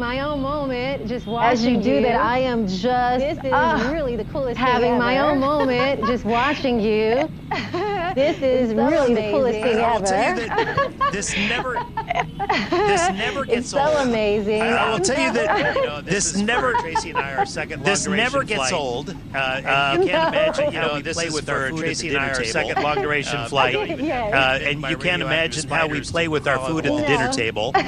my own moment just watching As you do that, I am just This is really the coolest thing having ever. my own moment just watching you. This is so really amazing. the coolest thing I will ever. tell you that this never It's gets so old. amazing. I will tell you that this never, Tracy and I, our second this never gets old. And you can't imagine, how we play with our food Tracy at the and I, dinner our table. second long-duration flight. Yes. And you can't imagine how we play with our food at the dinner table. We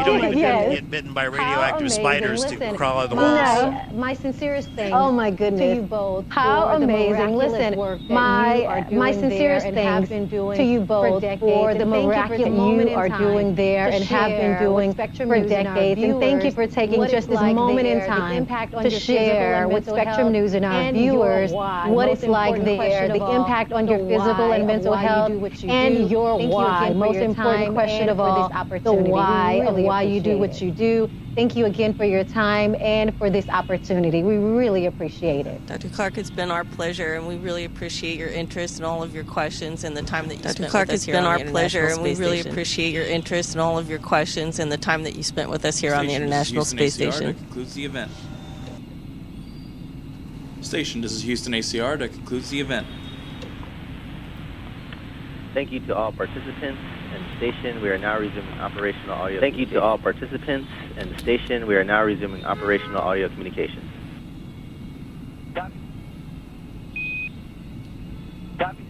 don't even get bitten by radioactive spiders to crawl out of the walls. My sincerest thanks. Oh my goodness. To you both. How for the amazing. miraculous Listen, work that you are doing my sincerest there and have thanks been doing to you both for the miraculous you are doing there and have been doing for decades. And thank you for taking just this moment in time to share with Spectrum News and our viewers what it's like there, the impact on your physical and mental health, and your why. Most important question of all, the why of why you do what you do. Thank you again for your time and for this opportunity. We really appreciate it. Dr. Clark, it's been our pleasure, and we really appreciate your interest and all of your questions and the time that you spent with us here on the International Space Station. Dr. Clark, it's been our pleasure, and we really appreciate your interest and all of your questions and the time that you spent with us here on the International Space Station. That concludes the event. Station, this is Houston ACR. That concludes the event. Thank you to all participants and the station. We are now resuming operational audio. Thank you to all participants and the station. We are now resuming operational audio communications. Copy. Copy.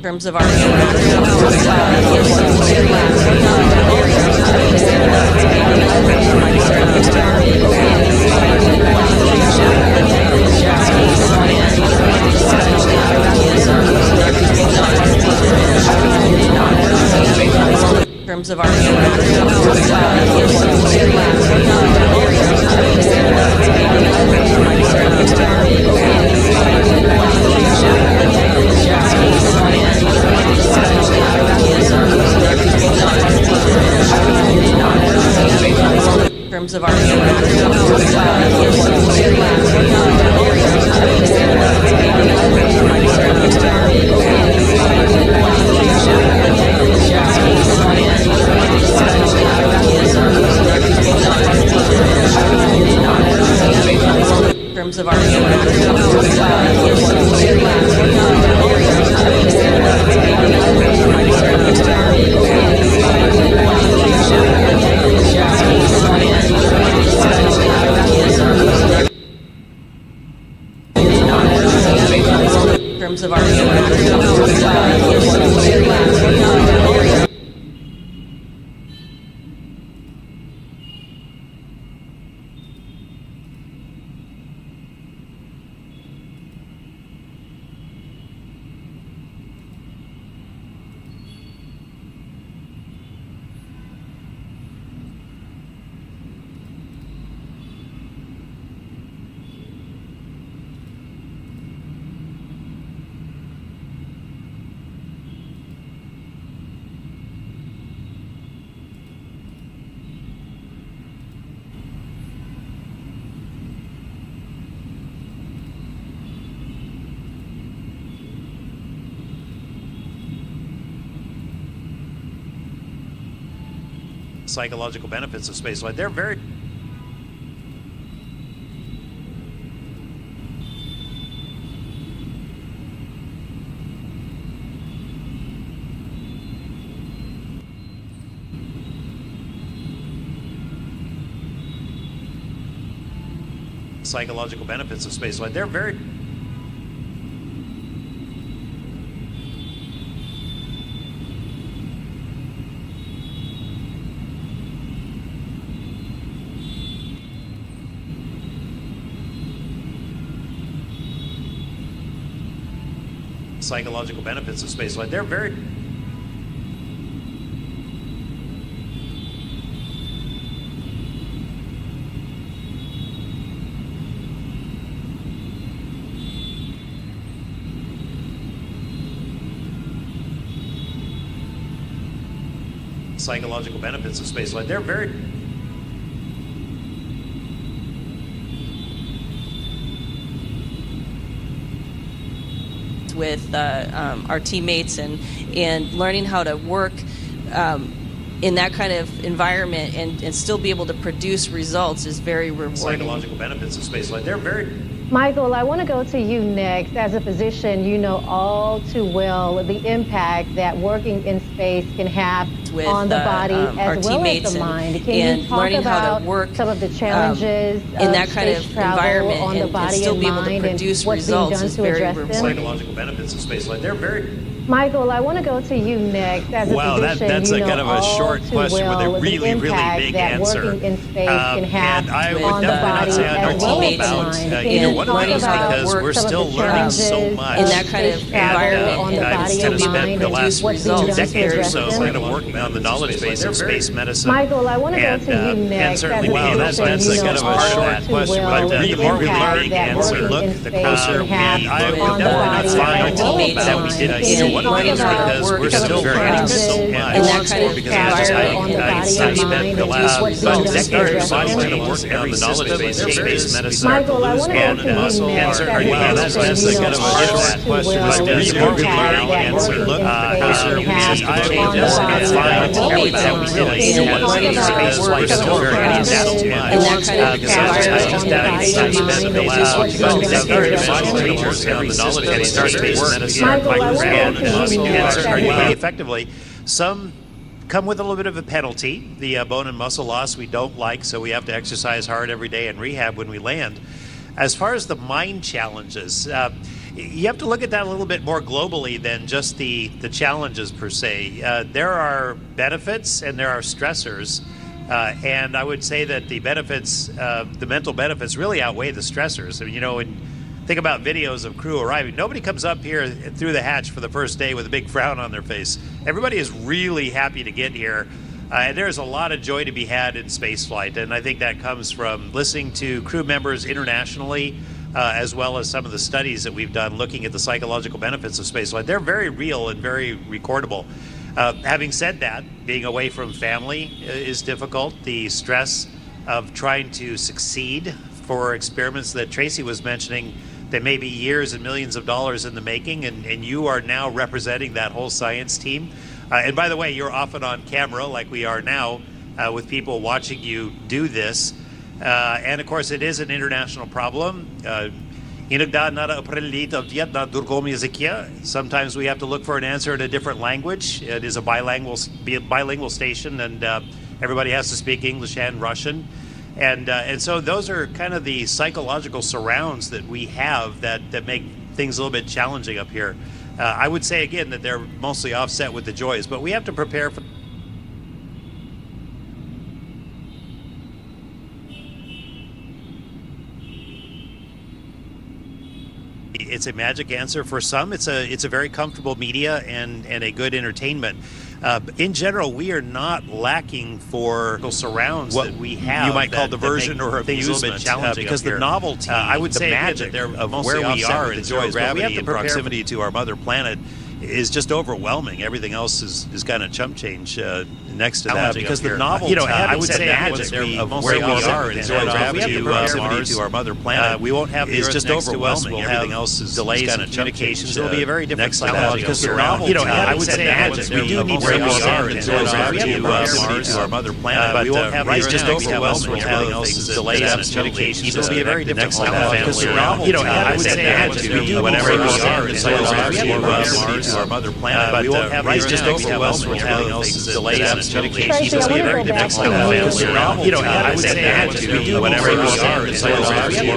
In terms of our psychological benefits of spaceflight. They're very psychological benefits of spaceflight. They're very psychological benefits of spaceflight. They're very psychological benefits of spaceflight. They're very with our teammates and learning how to work in that kind of environment and still be able to produce results is very rewarding. Psychological benefits of spaceflight. They're very Michael, I want to go to you next. As a physician, you know all too well the impact that working in space can have with on the body our as well teammates as the mind. Can and you talk learning about how to work some of the challenges in that kind of environment on the body and still be able to mind produce and what's being results done is to very address rewarding. them? psychological benefits of spaceflight. They're very Michael, I want to go to you next. As a wow, physician, that's you a know kind of a all short too question well with a really, the really impact big that answer. working in space can have And I would on the definitely body not say I know as all well as the about mind. Can either you one talk of those about because we're some of still the learning so challenges much. In that kind of space travel environment on the and body kind and of spent mind the and last what's being done to decade or address so them? kind of working on the knowledge base of space medicine. Michael, I want to go and, to you and next. certainly As a wow, that's physician, kind of you a know short all too question. well But the more we impact learn that and we working look, in the space closer can we have on the body find as well as the that we mind. did Can either you one talk of these about because we're some of still the learning so challenges much. in that kind of Because I just environment on the body and spent mind the and last what's being done to decade or address so them? kind of working on the knowledge base of space medicine. Michael, I want to go and to you muscle next. and As a wow, that's physician, you kind know of a short all too question. well But the the more we impact learn that and working we look, in space closer can we have get on the and body find as well as everything the we mind. really Can you know talk what about space some like of the still learning challenges so much. in that kind of Because I just on the body and spent the mind last and what's being done to decade address them? teachers on the knowledge base of space medicine. Michael, I want to go to you next. Effectively, some come with a little bit of a penalty. The bone and muscle loss we don't like, so we have to exercise hard every day and rehab when we land. As far as the mind challenges, You have to look at that a little bit more globally than just the challenges per se. There are benefits and there are stressors. And I would say that the benefits, the mental benefits really outweigh the stressors. I mean, you know, when think about videos of crew arriving, nobody comes up here through the hatch for the first day with a big frown on their face. Everybody is really happy to get here. And there's a lot of joy to be had in spaceflight. And I think that comes from listening to crew members internationally, as well as some of the studies that we've done looking at the psychological benefits of spaceflight. They're very real and very recordable. Having said that, being away from family is difficult. The stress of trying to succeed for experiments that Tracy was mentioning that may be years and millions of dollars in the making, and you are now representing that whole science team. And by the way, you're often on camera like we are now with people watching you do this. And of course, it is an international problem. Sometimes we have to look for an answer in a different language. It is a bilingual station, and everybody has to speak English and Russian. And so those are kind of the psychological surrounds that we have that make things a little bit challenging up here. I would say again that they're mostly offset with the joys, but we have to prepare for. It's a magic answer for some. It's a very comfortable media and a good entertainment. In general, we are not lacking for surrounds what that we have. You might call diversion or amusement, because the novelty, I would say, magic of where we are in zero gravity and proximity to our mother planet is just overwhelming. Everything else is kind of chump change next to that, because the novelty, I would say, magic of where we are in zero gravity and proximity to our mother planet, we won't have is just overwhelming. Everything else is delays and communications. It'll be a very different challenge, because the novelty, I would say, magic. We do need where we are in zero gravity and proximity to our mother planet, but we won't have just overwhelming. Everything else is delays and communications. It'll be a very different challenge, because I would say, magic. We do need where we are in zero gravity and proximity to our mother planet, but we won't have just overwhelming. Everything else is delays and communications. It'll be a very different challenge. I would say, magic. We do need where we are in zero gravity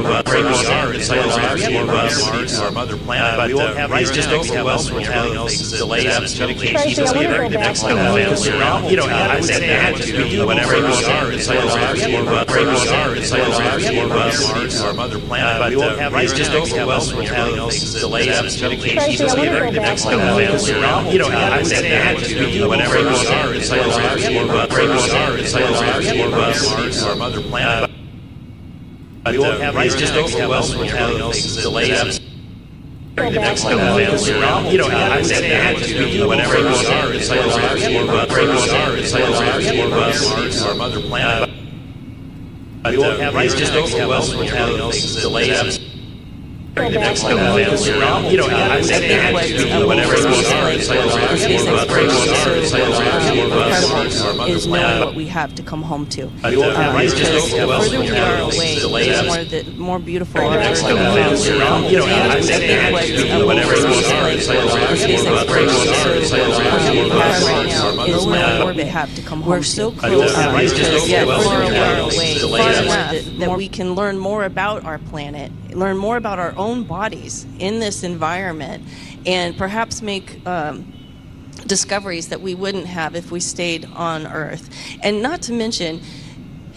and proximity to our mother planet, but we won't have just overwhelming. Everything else is delays and communications. It'll be a very different challenge. I would say, magic. We do need where we are in zero gravity and proximity to our mother planet, but we won't have just overwhelming. Everything else is delays and communications. It'll be a very different challenge. I would say, magic. We do whatever we are in zero gravity and proximity to our mother planet, but we won't have just overwhelming. Everything else is delays and very different challenge. I would say, magic. We do whatever we are in zero gravity and proximity to our mother planet, but we won't have just overwhelming. Everything else is delays and very different challenge. I would say, magic. We do whatever we are in zero gravity is knowing what we have to come home to. Because the further we are away, the more beautiful our Earth becomes. I would say, magic. We do whatever we are in zero gravity is lower orbit have to come home. We're so close, yet far away, far enough that we can learn more about our planet, learn more about our own bodies in this environment, and perhaps make discoveries that we wouldn't have if we stayed on Earth. And not to mention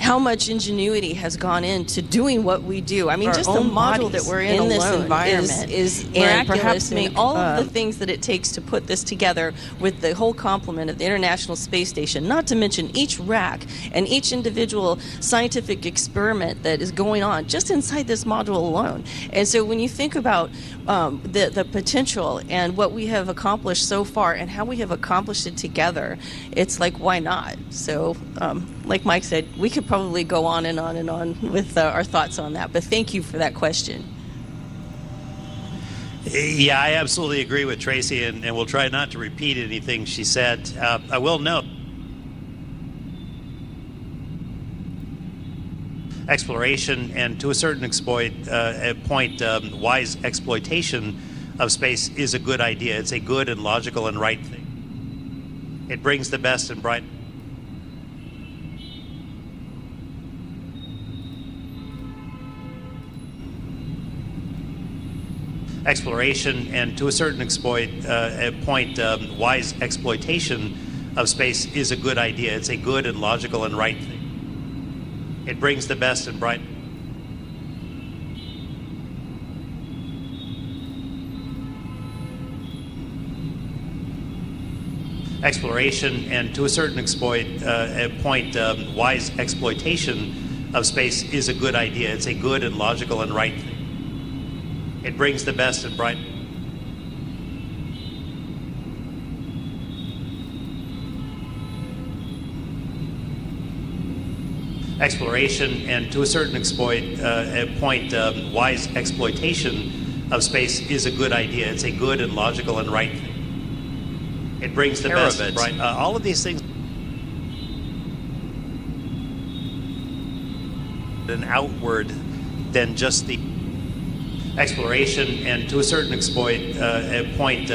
how much ingenuity has gone into doing what we do. I mean, just the module that we're in this environment is and perhaps make all of the things that it takes to put this together with the whole complement of the International Space Station, not to mention each rack and each individual scientific experiment that is going on just inside this module alone. And so when you think about the potential and what we have accomplished so far and how we have accomplished it together, it's like, why not? So like Mike said, we could probably go on and on and on with our thoughts on that, but thank you for that question. Yeah, I absolutely agree with Tracy, and we'll try not to repeat anything she said. I will note exploration and to a certain point, wise exploitation of space is a good idea. It's a good and logical and right thing. It brings the best and bright. exploration and to a certain point, wise exploitation of space is a good idea. It's a good and logical and right thing. It brings the best and bright. Exploration and to a certain point, wise exploitation of space is a good idea. It's a good and logical and right thing. It brings the best and bright. Exploration and to a certain point, wise exploitation of space is a good idea. It's a good and logical and right thing. It brings the best and bright. All of these things. And outward than just the exploration and to a certain point,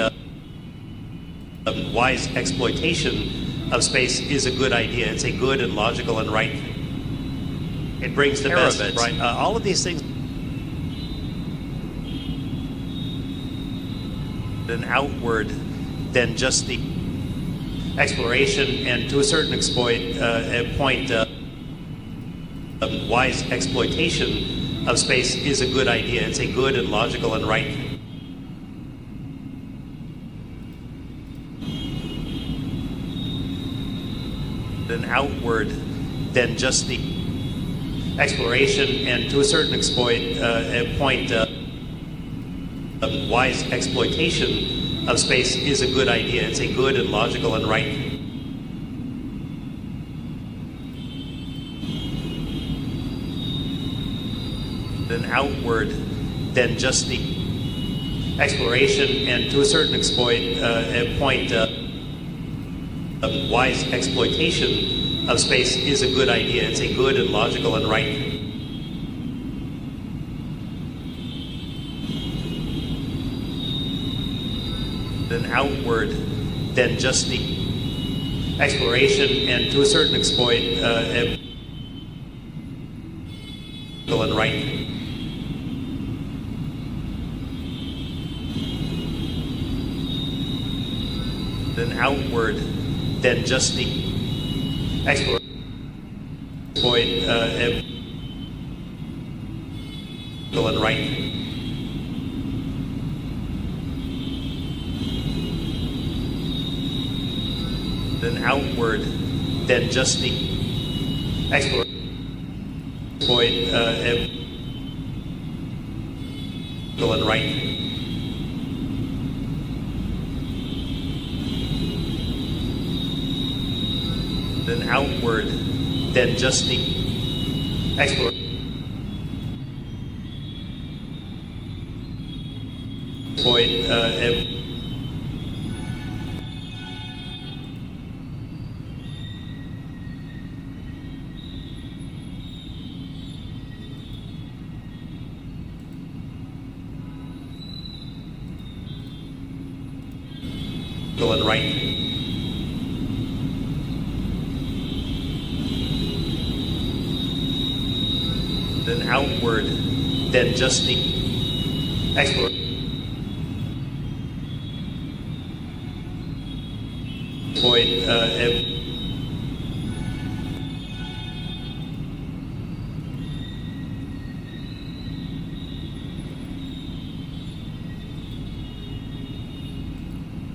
wise exploitation of space is a good idea. It's a good and logical and right thing. It brings the best and bright. All of these things. And outward than just the exploration and to a certain point, wise exploitation of space is a good idea. It's a good and logical and right thing. And outward than just the exploration and to a certain point, wise exploitation of space is a good idea. It's a good and logical and right thing. And outward than just the exploration and to a certain point, wise exploitation of space is a good idea. It's a good and logical and right thing. And outward than just the exploration and to a certain point, and right thing. And outward than just the exploration point, and right thing. And outward than just the exploration point, and right thing. And outward than just the exploration point, and right thing. And outward than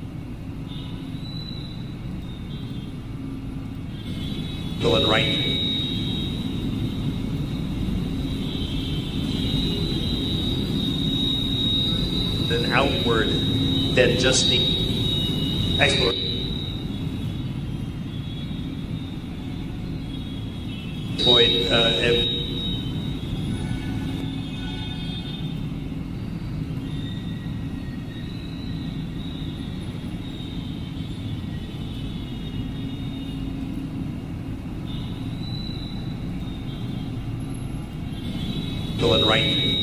just the exploration point, and right thing. And outward than just the exploration point, and right thing.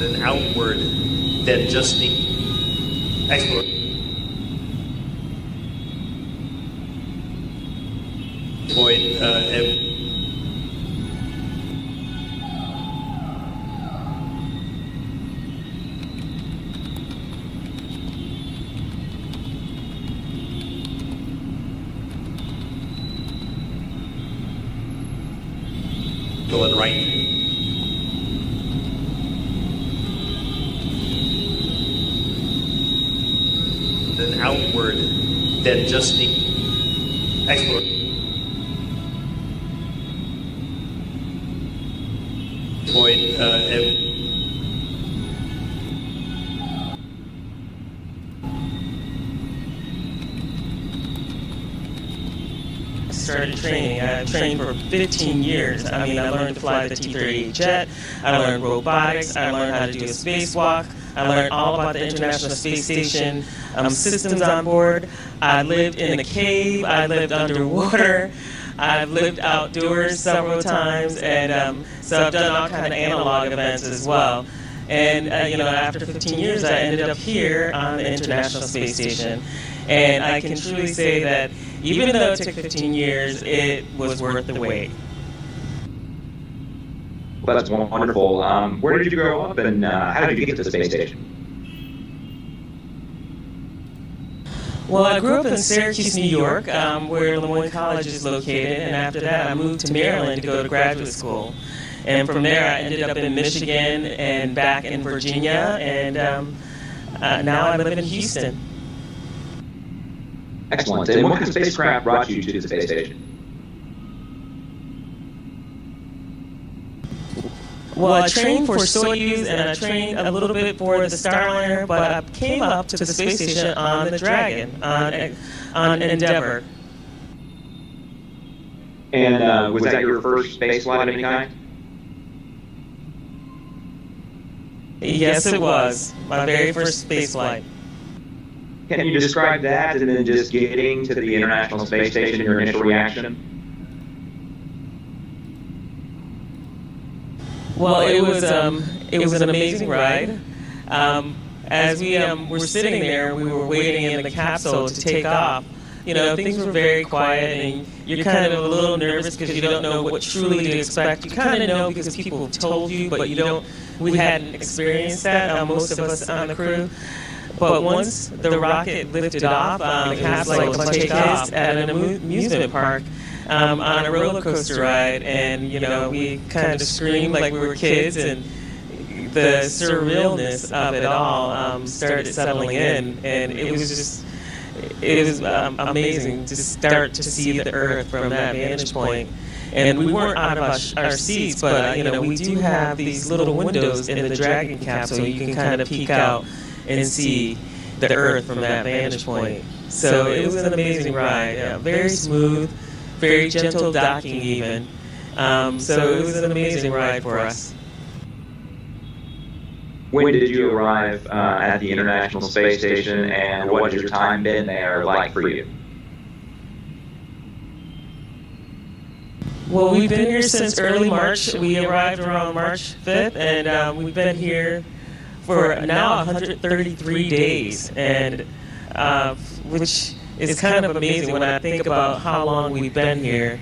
And outward than just the exploration point, neutral and right. Then outward than just the exploration. Point, started training. I've trained for 15 years. I mean, I learned to fly the T-38 jet, I learned robotics, I learned how to do a spacewalk, I learned all about the International Space Station systems on board. I lived in a cave, I lived underwater, I've lived outdoors several times, and so I've done all kinds of analog events as well. And after 15 years, I ended up here on the International Space Station. And I can truly say that even though it took 15 years, it was worth the wait. Well, that's wonderful. Where did you grow up, and how did you get to the space station? Well, I grew up in Syracuse, New York, where Lemoyne College is located, and after that I moved to Maryland to go to graduate school. And from there I ended up in Michigan and back in Virginia, and now I live in Houston. Excellent. And what kind of spacecraft brought you to the space station? Well, I trained for Soyuz, and I trained a little bit for the Starliner, but I came up to the space station on the Dragon, on Endeavour. And was that your first space flight of any kind? Yes, it was. My very first space flight. Can you describe that, and then just getting to the International Space Station, your initial reaction? Well, it was an amazing ride. As we were sitting there, we were waiting in the capsule to take off. You know, things were very quiet, and you're kind of a little nervous because you don't know what truly to expect. You kind of know because people have told you, but you don't. We hadn't experienced that, most of us on the crew. But once the rocket lifted off, it was like a bunch of kids at an amusement park on a roller coaster ride, and we kind of screamed like we were kids, and the surrealness of it all started settling in, and it was amazing to start to see the Earth from that vantage point. And we weren't out of our seats, but we do have these little windows in the Dragon capsule. You can kind of peek out and see the Earth from that vantage point. So it was an amazing ride. Very smooth, very gentle docking even. So it was an amazing ride for us. When did you arrive at the International Space Station, and what has your time been there like for you? Well, we've been here since early March. We arrived around March 5th, and we've been here for now 133 days, and which is kind of amazing when I think about how long we've been here.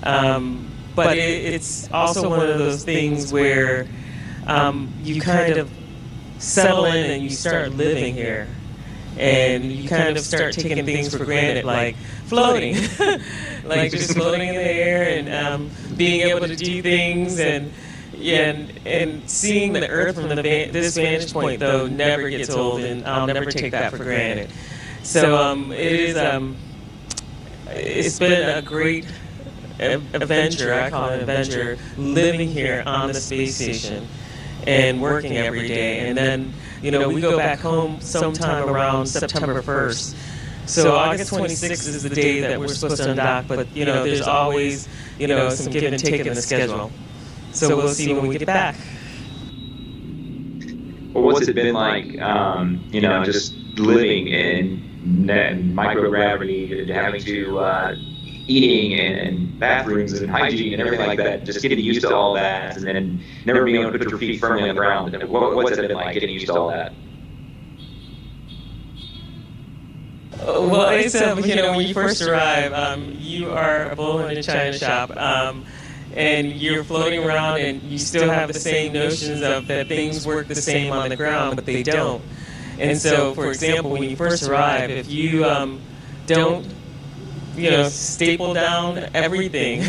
But it's also one of those things where you kind of settle in and you start living here, and you kind of start taking things for granted, like floating, like just floating in the air, and being able to do things, and seeing the Earth from this vantage point though never gets old, and I'll never take that for granted. So it's been a great adventure. I call it an adventure, living here on the space station and working every day. And then we go back home sometime around September 1st. So August 26th is the day that we're supposed to undock, but there's always some give and take in the schedule. So we'll see when we get back. Well, what's it been like, just living in microgravity, having to eating and bathrooms and hygiene and everything like that, just getting used to all that, and then never being able to put your feet firmly on the ground? What's it been like getting used to all that? Well, it's when you first arrive, you are a bull in a china shop, and you're floating around, and you still have the same notions of that things work the same on the ground, but they don't. And so, for example, when you first arrive, if you don't staple down everything